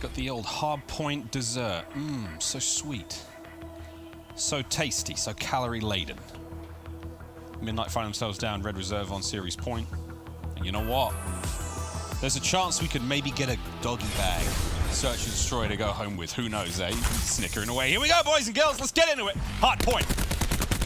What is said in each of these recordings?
got the old hard point dessert. So sweet. So tasty, so calorie laden. Midnight find themselves down red reserve on series point. And you know what? There's a chance we could maybe get a doggy bag. Search and destroy to go home with. Who knows, eh? Snickering away. Here we go, boys and girls. Let's get into it. Hard point.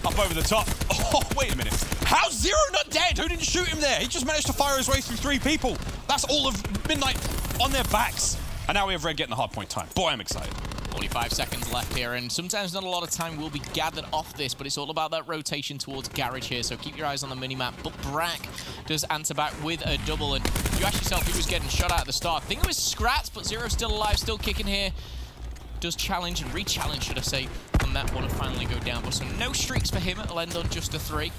Up over the top. Oh, wait a minute. How's Zero not dead? Who didn't shoot him there? He just managed to fire his way through 3 people. That's all of Midnight on their backs. And now we have Red getting the hard point time. Boy, I'm excited. 45 seconds left here, and sometimes not a lot of time will be gathered off this, but it's all about that rotation towards Garage here, so keep your eyes on the minimap. But Brack does answer back with a double, and you ask yourself who was getting shot at the start. I think it was Scratz, but Zero's still alive, still kicking here. Does challenge and re-challenge, should I say, on that one and finally go down. But so no streaks for him. It'll end on just a 3.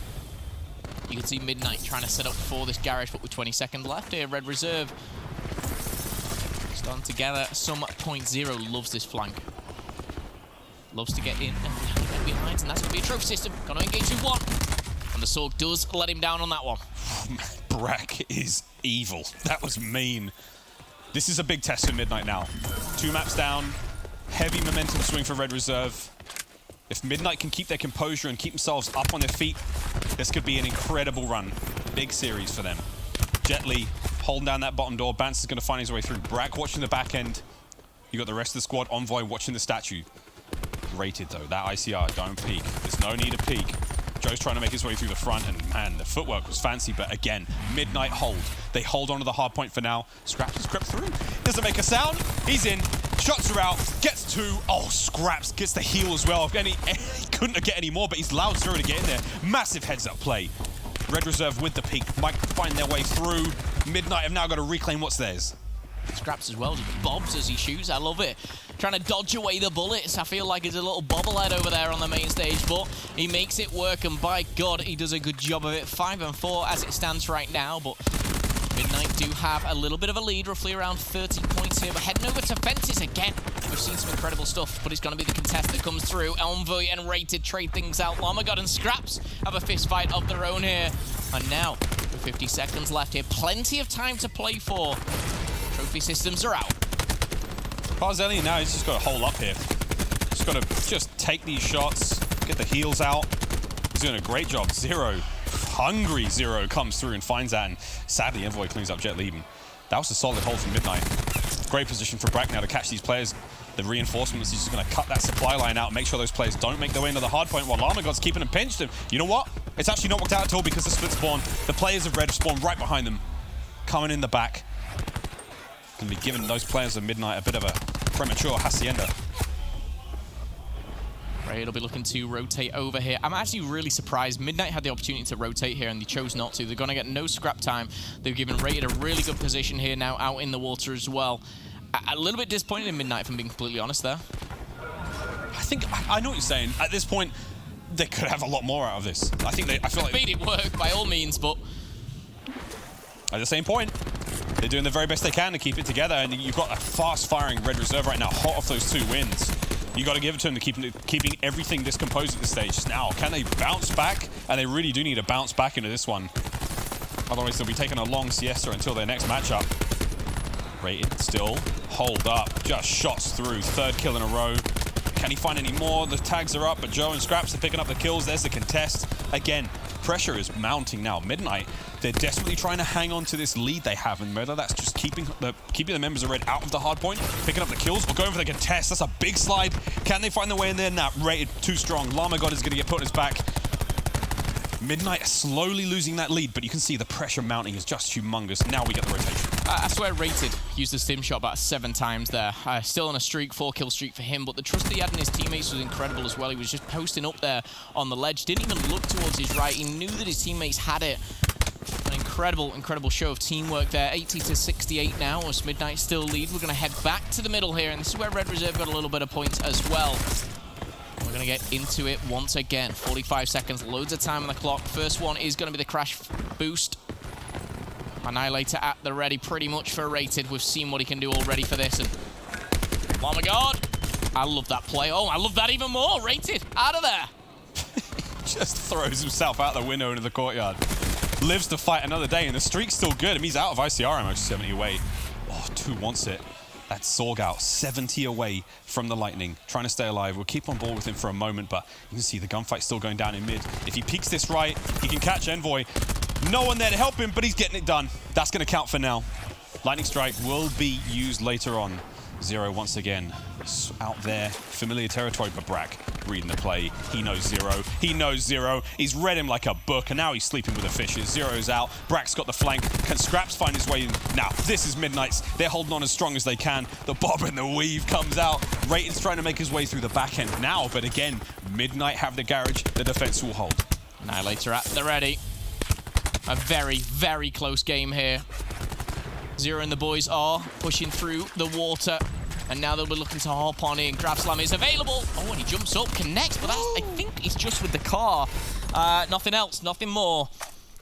You can see Midnight trying to set up for this Garage, but with 20 seconds left here, Red Reserve starting to gather some point. Zero loves this flank. Loves to get in and get behind, and that's going to be a trophy system. Going to engage with 1. And the Sorg does let him down on that one. Brack is evil. That was mean. This is a big test for Midnight now. 2 maps down. Heavy momentum swing for Red Reserve. If Midnight can keep their composure and keep themselves up on their feet, this could be an incredible run. Big series for them. Jet Li holding down that bottom door. Bance is going to find his way through. Brack watching the back end. You got the rest of the squad. Envoy watching the statue. Rated though. That ICR, don't peek. There's no need to peek. Joe's trying to make his way through the front, and man, the footwork was fancy, but again, Midnight hold. They hold on to the hard point for now. Scraps has crept through. Doesn't make a sound. He's in. Shots are out. Gets 2. Oh, Scraps gets the heal as well. He couldn't get any more, but he's allowed Zero to get in there. Massive heads-up play. Red Reserve with the peek. Might find their way through. Midnight have now got to reclaim what's theirs. Scraps as well, just bobs as he shoots. I love it. Trying to dodge away the bullets. I feel like it's a little bobblehead over there on the main stage, but he makes it work, and by God, he does a good job of it. 5 and 4 as it stands right now, but Midnight do have a little bit of a lead, roughly around 30 points here. But heading over to Fences again. We've seen some incredible stuff, but it's going to be the contest that comes through. Envoy and Rated trade things out. Lamagod and Scraps have a fist fight of their own here. And now, 50 seconds left here. Plenty of time to play for. Trophy systems are out. Barzelian now, he's just got to hole up here. Just got to just take these shots, get the heals out. He's doing a great job. Zero, hungry Zero comes through and finds that, and sadly Envoy cleans up Jet Li. That was a solid hold from Midnight. Great position for Brack now to catch these players. The reinforcements, he's just going to cut that supply line out and make sure those players don't make their way into the hard point while Llamagod's keeping them pinched. And you know what? It's actually not worked out at all because the split spawn. The players of Red spawn right behind them, coming in the back. Going to be giving those players of Midnight a bit of a premature hacienda. Raid will be looking to rotate over here. I'm actually really surprised. Midnight had the opportunity to rotate here and they chose not to. They're going to get no scrap time. They've given Raid a really good position here now out in the water as well. A little bit disappointed in Midnight, if I'm being completely honest there. I know what you're saying. At this point, they could have a lot more out of this. I feel like made it work by all means, but at the same point, they're doing the very best they can to keep it together, and you've got a fast-firing Red Reserve right now, hot off those 2 wins. You got to give it to them to keeping everything discomposed at this stage. Now, can they bounce back? And they really do need to bounce back into this one. Otherwise, they'll be taking a long siesta until their next matchup. Rated still, hold up, just shots through, 3rd kill in a row. Can he find any more? The tags are up, but Joe and Scraps are picking up the kills. There's the contest. Again, pressure is mounting now. Midnight, they're desperately trying to hang on to this lead they have, and whether that's just keeping the members of Red out of the hard point, picking up the kills, or going for the contest. That's a big slide. Can they find their way in there? Nah, Rated too strong. Lamagod is going to get put on his back. Midnight slowly losing that lead, but you can see the pressure mounting is just humongous. Now we get the rotation. I swear Rated used the stim shot about 7 times there. Still on a streak, 4-kill streak for him, but the trust that he had in his teammates was incredible as well. He was just posting up there on the ledge, didn't even look towards his right. He knew that his teammates had it. An incredible show of teamwork there. 80 to 68 now as Midnight still lead. We're going to head back to the middle here, and this is where Red Reserve got a little bit of points as well. We're going to get into it once again. 45 seconds, loads of time on the clock. First one is going to be the crash boost. Annihilator at the ready pretty much for Rated. We've seen what he can do already for this. And oh my God, I love that play. Oh, I love that even more. Rated, out of there. Just throws himself out the window into the courtyard. Lives to fight another day, and the streak's still good. I mean, he's out of ICR ammo, 70 away. Oh, 2 wants it. That Sorg out, 70 away from the Lightning, trying to stay alive. We'll keep on ball with him for a moment, but you can see the gunfight still going down in mid. If he peeks this right, he can catch Envoy. No one there to help him, but he's getting it done. That's going to count for now. Lightning Strike will be used later on. Zero once again out there, familiar territory, but Brack reading the play. He knows Zero. He knows Zero. He's read him like a book, and now he's sleeping with the fishes. Zero's out. Brack's got the flank. Can Scraps find his way in? Now, this is Midnight's. They're holding on as strong as they can. The bob and the weave comes out. Rayton's trying to make his way through the back end now, but again, Midnight have the garage. The defense will hold. Annihilator at the ready. A very, very close game here. Zero and the boys are pushing through the water. And now they'll be looking to hop on in. Grab Slam is available. Oh, and he jumps up, connects, but that's, I think it's just with the car. Nothing else, nothing more.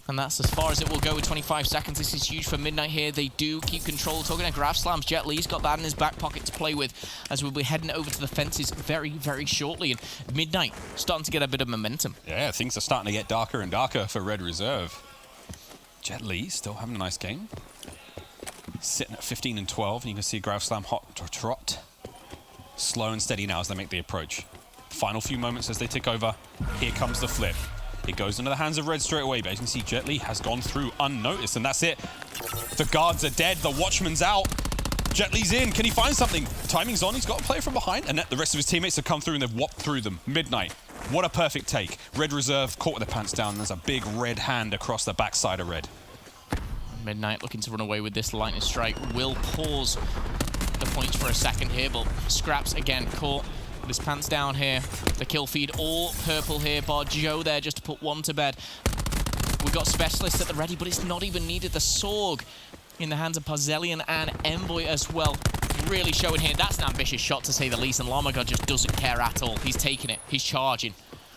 And that's as far as it will go with 25 seconds. This is huge for Midnight here. They do keep control. Talking to Grab Slams, Jet Li's got that in his back pocket to play with as we'll be heading over to the fences very, very shortly. And Midnight starting to get a bit of momentum. Yeah, things are starting to get darker and darker for Red Reserve. Jet Li still having a nice game. Sitting at 15 and 12, and you can see Grab Slam hot to trot. Slow and steady now as they make the approach. Final few moments as they tick over. Here comes the flip. It goes into the hands of Red straight away, but as you can see, Jet Li has gone through unnoticed, and that's it. The guards are dead, the Watchman's out. Jet Li's in, can he find something? Timing's on, he's got a player from behind, and the rest of his teammates have come through and they've whopped through them. Midnight, what a perfect take. Red Reserve caught with their pants down, and there's a big red hand across the backside of Red. Midnight looking to run away with this Lightning Strike. Will pause the points for a second here, but Scraps again caught with his pants down here. The kill feed all purple here. Bar Joe there just to put one to bed. We've got Specialists at the ready, but it's not even needed. The Sorg in the hands of Parzelian and Envoy as well. Really showing here. That's an ambitious shot to say the least, and Lamagod just doesn't care at all. He's taking it. He's charging.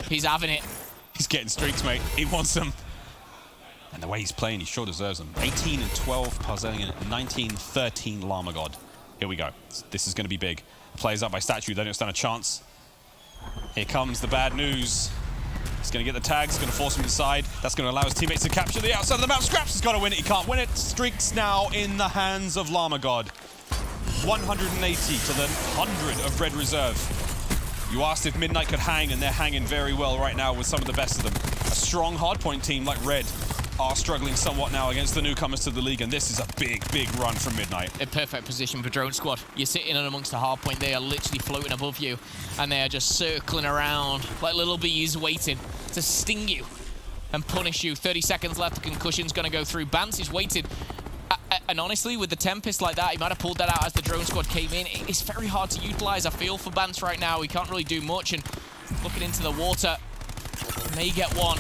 He's having it. He's getting streaks, mate. He wants them. And the way he's playing, he sure deserves them. 18 and 12, Parzelian, 19-13, Lamagod. Here we go. This is going to be big. Players up by Statue, they don't stand a chance. Here comes the bad news. He's going to get the tags, going to force him inside. That's going to allow his teammates to capture the outside of the map. Scraps has got to win it. He can't win it. Streaks now in the hands of Lamagod. 180 to the 100 of Red Reserve. You asked if Midnight could hang, and they're hanging very well right now with some of the best of them. A strong hardpoint team like Red are struggling somewhat now against the newcomers to the league, and this is a big, big run from Midnight. A perfect position for Drone Squad. You're sitting in amongst the hard point. They are literally floating above you, and they are just circling around like little bees waiting to sting you and punish you. 30 seconds left. The concussion's going to go through. Bance is waiting. And honestly, with the Tempest like that, he might have pulled that out as the Drone Squad came in. It's very hard to utilize. I feel for Bance right now. He can't really do much, and looking into the water, may get one.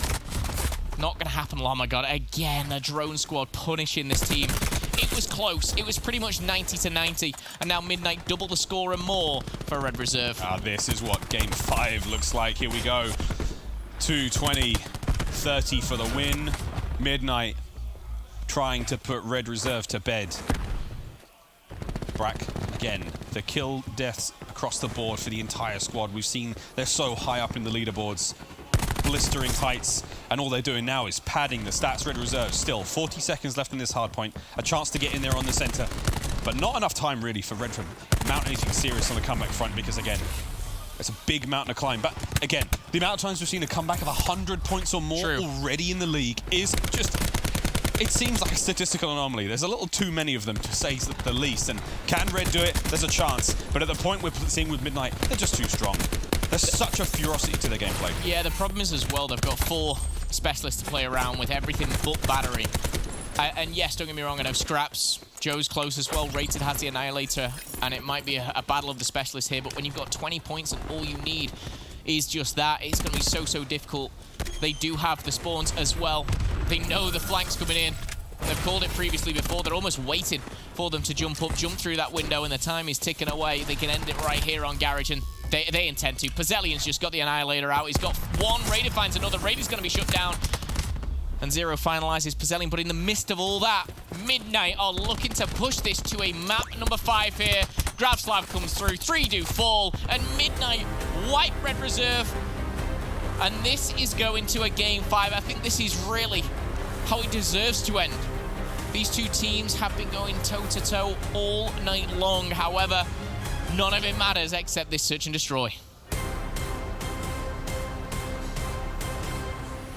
Not going to happen, oh my god. Again, the Drone Squad punishing this team. It was close. It was pretty much 90-90. And now Midnight double the score and more for Red Reserve. This is what Game 5 looks like. Here we go. 220-30 for the win. Midnight trying to put Red Reserve to bed. Brack, again, the kill deaths across the board for the entire squad. We've seen they're so high up in the leaderboards. Blistering heights, and all they're doing now is padding the stats. Red Reserve still 40 seconds left in this hard point, a chance to get in there on the center, but not enough time really for Red to mount anything serious on the comeback front, because again, it's a big mountain to climb. But again, the amount of times we've seen a comeback of 100 points or more already in the league is just, it seems like a statistical anomaly. There's a little too many of them, to say the least, and can Red do it? There's a chance, but at the point we're seeing with Midnight, they're just too strong. There's such a ferocity to their gameplay. Yeah, the problem is as well, they've got 4 Specialists to play around with, everything but battery. And yes, don't get me wrong, I know Scraps, Joe's close as well. Rated has the Annihilator, and it might be a battle of the Specialists here, but when you've got 20 points and all you need is just that, it's going to be so, so difficult. They do have the spawns as well. They know the flank's coming in. They've called it previously before. They're almost waiting for them to jump up, jump through that window, and the time is ticking away. They can end it right here on Garage, and they intend to. Parzelian's just got the Annihilator out. He's got one. Raider finds another. Raider's going to be shut down. And Zero finalizes Parzelian. But in the midst of all that, Midnight are looking to push this to a map number 5 here. Gravslav comes through. 3 do fall. And Midnight wipe Red Reserve. And this is going to a Game 5. I think this is really how it deserves to end. These two teams have been going toe-to-toe all night long. However, none of it matters except this search and destroy.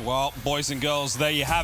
Well, boys and girls, there you have it.